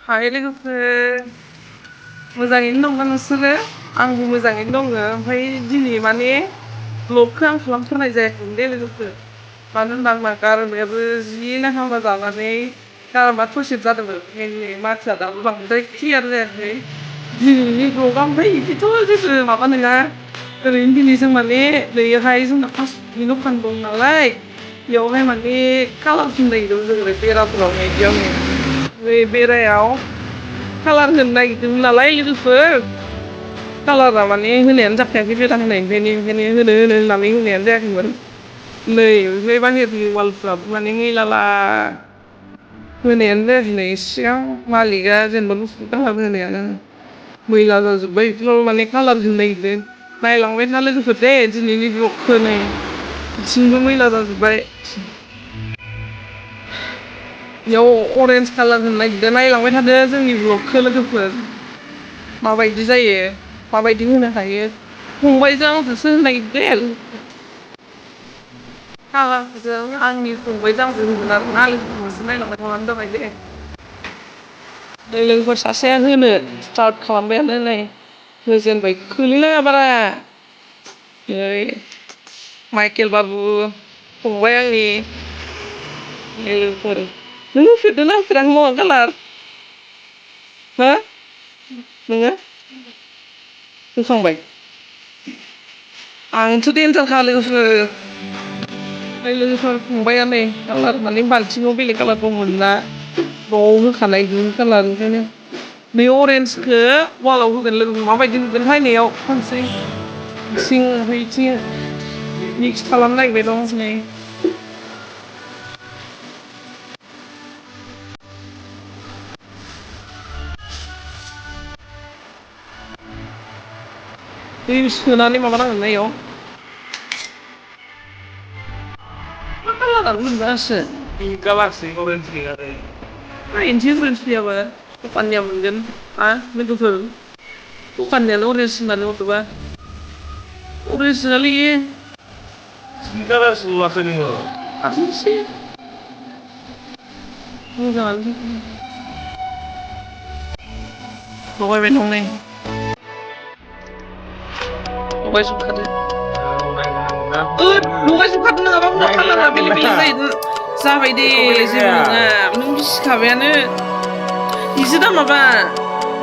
Hai लोगोफोर मोजाङैनो दंना नोंसोरो? आंबो मोजाङैनो दङ। ओमफ्राय दिनै माने ब्लगखौ आं खालामथारनाय जायाखैमोन दे लोगोफोर। मानो होनबा आंना गारामायाबो जि हामा जानानै गारामा थसेब जादोंमोन। ओंखायनो माथोआ दाबो बांद्राय क्लियार जायाखै। दिनैनि ब्लगआ ओमफ्राय बिदिथ' जेबो माबा नङा। ओरैनो दिनै जों माने नैहाय जोंना फास्टफुडनि दखान दं नालाय बेयावहाय माने कालार फुननो नागिरदोंमोन जों बेराफोरावहाय बेयावनो बे बेरायाव कालार होनो नागिरदोंमोन नालाय लोगोफोर कालारा माने होनायानो जाखायाखै बेरा होनायनिफ्रायनो ओंखायनो होनो होननानै होनायानो जायाखैमोन। नै ओमफ्राय बाहेरनि वालफ्राबो माने मैलाला होनायानो जायाखै नै सिगां मालिकआ जेनेबा गुफुर कालार होनायानो मैला जाजोब्बाय बेफोराव माने कालार होनो नागिरदों। नायलांबाय था लोगोफोर दे दिनैनि ब्लगखौ नै बिथिंबो मैला जाजोब्बाय। बेयाव अरेन्ज कालार होनो नागिरदों नायलांबाय थादो जोंनि ब्लगखौ लोगोफोर माबायदि जायो माबायदि होनो हायो। फंबायजों आंजोंसो होनो नागिरदों दे कालारजों आंनि फंबायजों आंजों होगोन आरोना लोगोफोर नायलांबाय थाबानो जाबाय दे। नै लोगोफोर सासेया होनो स्टार्ट खालामबायानो नै होजेनबाय खोलैनाङा बारा नै माइकेल बाबु फंबाय आंनि लोगोफोर नों होफेरदोंना होफेराखै मामा कालार हो नोङो होखांबाय आंथ' देन्जारखा लोगोफोर नै लोगोफोर फंबाया नै कालार माने बाल्थिङाव बेलेग कालार दंमोन ना न'आव होखानाय ग्रिन कालार ओंखायनो नै अरेन्जखौ वालाव होगोन लोगोफोर माबायदि नुगोनहाय नैयाव होनोसै इथिं ओमफ्राय इथिं मिक्स खालामनो नागिरबाय दं नै दै सोनानै माबानांगोन ना इयाव मा कालारानो मोनबायासो पिंक कालारसो अरेन्ज गैया आरो नायनोसै अरेन्ज फैयाबा दखाननिया मोनगोन लोगोफोर दखाननियानो अरेन्ज होनबानो हरदोंबा अरेन्ज नङालै इयो पिंक कालारसो नुवाखै नोङो हारसिंसो मोजाङानो लगायबाय दं नै लगायजोबखादो लगायजोबखादो नङाबा उनाव कालारा बेलेग बेलेग जायो जाबाय दे जेबो नङा नों मिथिखाबायानो बिसो दा माबा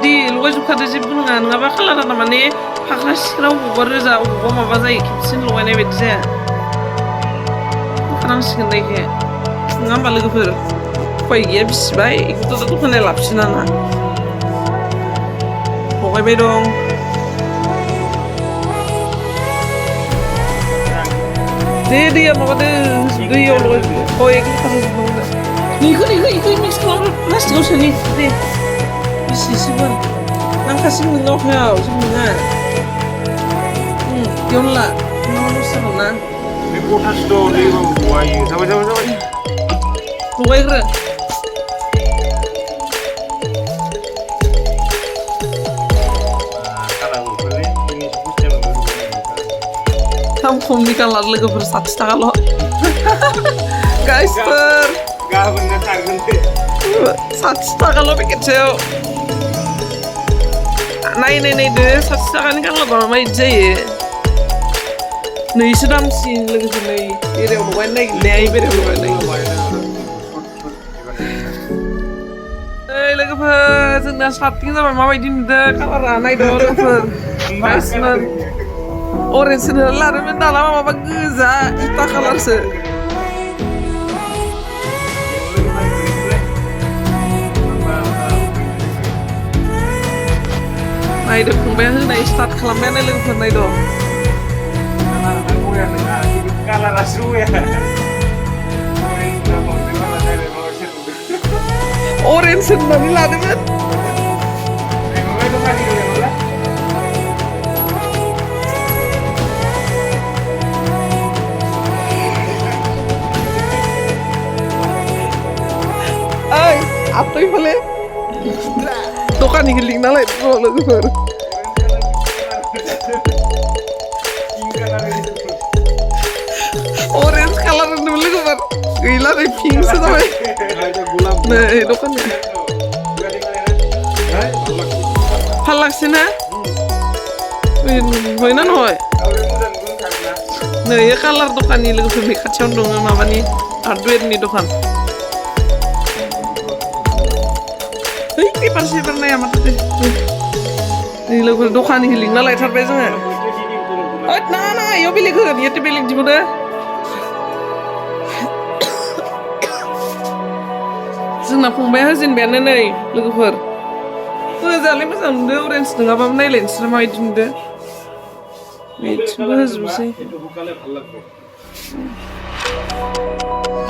दे लगायजोबखादो जेबो नङा नङाबा कालारा माने फाख्रा सिख्रा अबावबा रोजा अबावबा माबा जायो खेबसेनो लगायनाय बायदि जाया होखानांसिगोन दा इखो नङा होमबा लोगोफोर उफाय गैया बिसिबाय बेखौथ' दा दखानिया लाबोफिनाना लगायबाय दं दे दैया माबादो दैयाव लगायदो एक लिटार होजोबनांगौ इखो मिक्स खालाम प्लास्टिकआव सोनि दे बेसेसोबा नांखासिगोन नोंनाव आखायाव जेबो नङा बेयावनो ला नङाबा लस जागोन ना बे गथासो दं दै गवायो जाबाय लगायग्रो थाम खमनि कालार लोगोफोर 60 थाखाल' गाइसफोर गाबोननो थांगोन दे 60 थाखाल' पेकेटसेयाव नायदो 60 थाखानि कालारा माबायदि जायो नैसो दामसिन लोगोफोर नै बेरायाव लगायनो नागिरनाया बेरायाव लगायनो नागिरनाया लोगोफोर जोंना स्टार्टिं जाबाय माबायदि नुदों कालारा नायदो लोगोफोर गाइसफोर अरेन्ज होनो लादोंमोन दाना माबा गोजा इटा कालारसो नायदो फंबाया होनाय स्टार्ट खालामबायानो लोगोफोर नायदो कालारासो अरेन्ज होननानै लादोंमोन Apa boleh? Dukkan hiling nalai tuh logofer. Orange color dulu logofer. Gila deh pink sih tapi. Nah, dukkan ya. लागसैना नुबायना नुबाय नै कालार दखाननि लोगोफोरनि खाथियावनो दङ माबानि हार्डवेरनि दखान है पेपार सेपार नाया माथो दे नै लोगोफोर दखाननि लिंना लायथारबाय जोङो ओद नाङा नाङा इयाव बेलेग होगोन इयावथ' बेलेग दिहुनो जोंना फंबाया होजेनबायानो नै लोगोफोर मोजाङालाय मोजां नुदो अरेन्ज नङाबाबो नायलायनोसै माबायदि नुदो बिथिंबो होजोबनोसै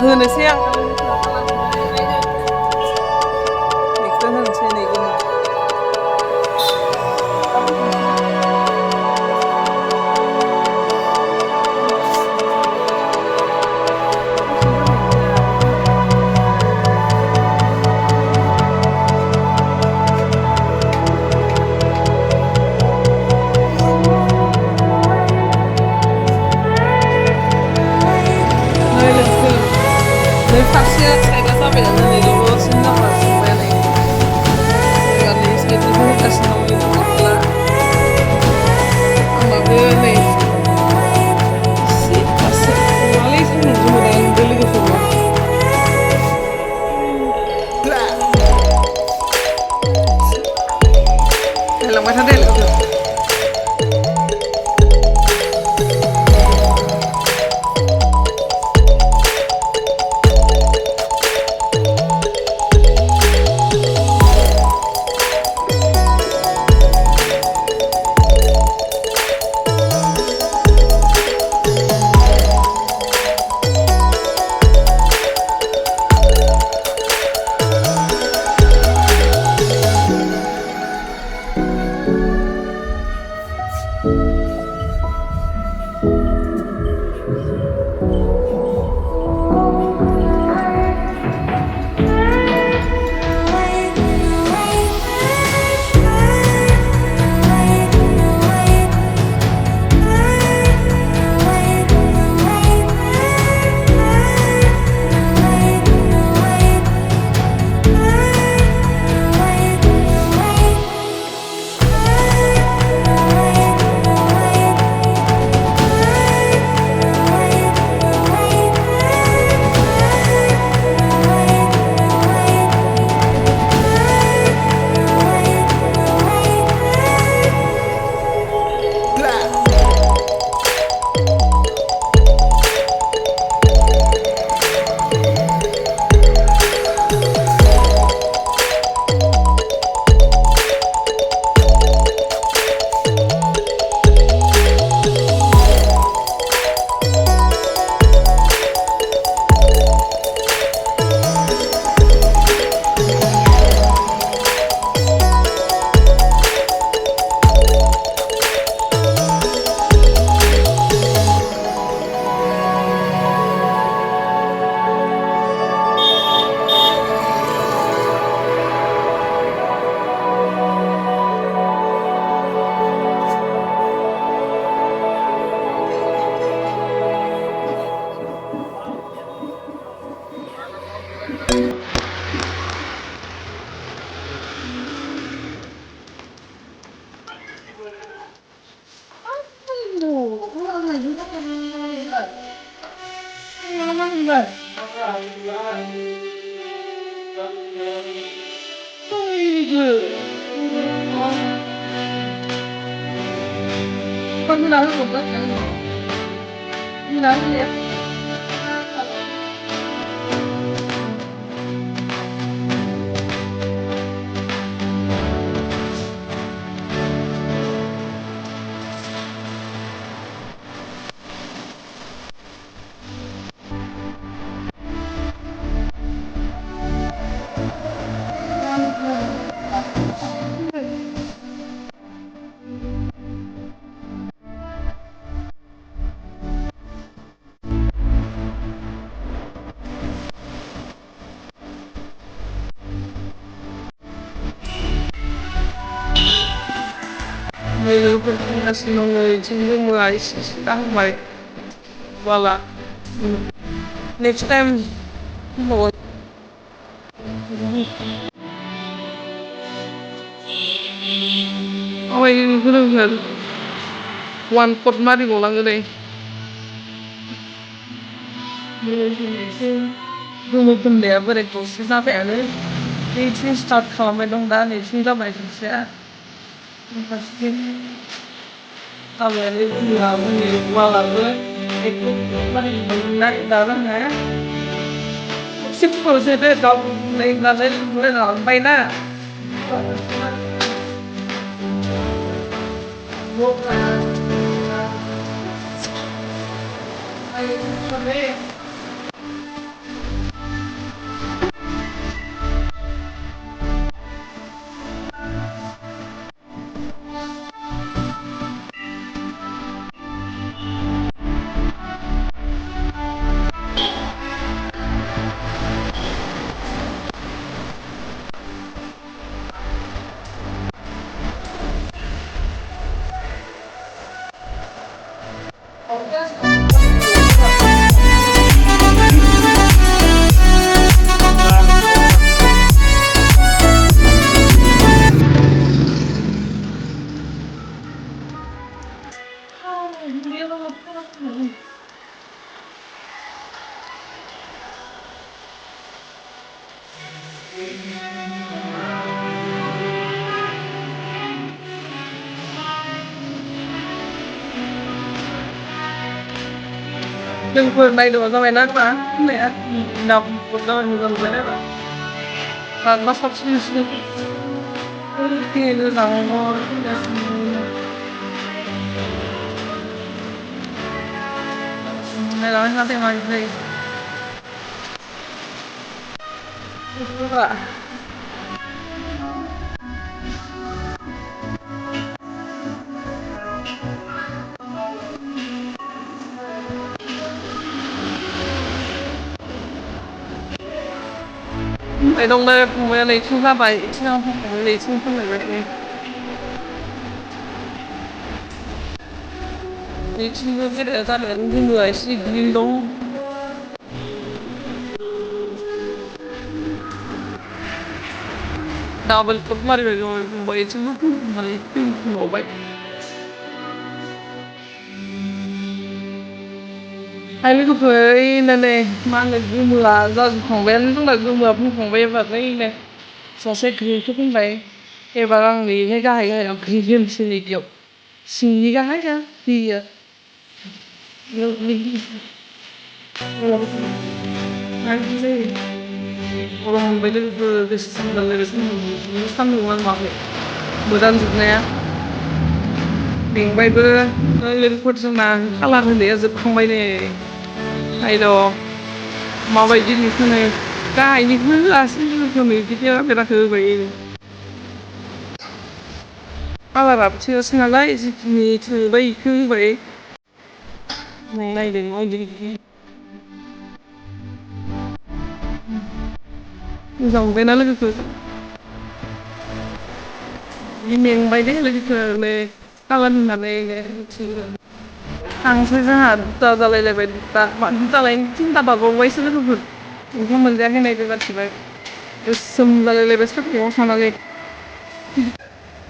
होनोसै आं बेखौ होनोसै नै गोमो फारसेया साइडआ जाबायानो नै दल'सिन जाबा जोब्बाय नै एबार नै साइडनिखौ होगासिनो दं लोगोफोरला आंनाबो नै एसे फारसे नङालै सान्दुंसो मोना नुदो लोगोफोरना नायलांबाय था दे लोगोफोर Logasino ng sino mo ay sisitahan wala. Next time mo ओइ लोगोफोर वान कट मारिबावनांगौ दै गोमो फोननाया बोरै दसे जाबायानो नैथिं स्टार्ट खालामबाय दं दा नैथिं जाबाय सासेया फारसेथिं जाबायानो जोंनि वालाबो दाबो आङो सिम्पोलसो बे गावनानै लांबायना लोगोफोर नायदोंबा जाबायना मा होननाया नाम जाबाय मोजां मोनबाय नायबा रानबा साबसिन नोंसिनो नायलांबाय थादों मानिफ्राय I don't know where they took that by it's not they took from the right they took it as I didn't I see you don't double put my way to my mobile hai लोगोफोर नै मा होनो गोमोआ जाजोबखांबायानो जोंना गोमोआ बुंखांबाय एबार नै सासे ग्रिनखौ बुंबाय एबार आं नैहाय गाहाय गाहायाव ग्रिन होनोसै नैबेयाव सिंनि गाहाया होयो गरम मोनबाय लोगोफोर गोसो सानदों सान्दुंआ माखै मोदानजोबनाया मेंबायबो लोगोफोर जोंना कालार होनाया जोबखांबाय नै नायद' माबायदि नुखोनो गाहायनिखौबो होआसै लोगोफोर बिदिनो बेराखौ होबाय कालाराबो थोआसै नालाय जिखिनि थोबाय बेखौ होबाय नायदों माबायदि मोजां मोनबायना लोगोफोर मेंबाय दे लोगोफोर नै कालार होनानै थांसै जोंहा दुता जालायलायबाय दुता मानो दुतालायनो तिनता बारबावबायसो लोगोफोर ओंखाम मोनजायाखै नै बेबादिबाय गोसोम जालायलायबाय साखायाव थानानै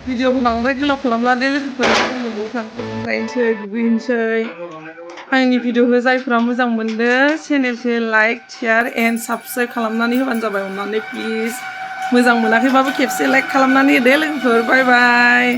भिडिअखौ बांद्राय गोलाव खालामला दे लोगोफोर नायनोसै दुगैनोसै आंनि भिडिअखौ जायफ्रा मोजां मोनदों चेनेलखौ लाइक शेयार एन्ड साबस्क्राइब खालामनानै होबानो जाबाय अननानै प्लिज मोजां मोनाखैबाबो खेबसे लाइक खालामनानै होदो लोगोफोर बाय बाय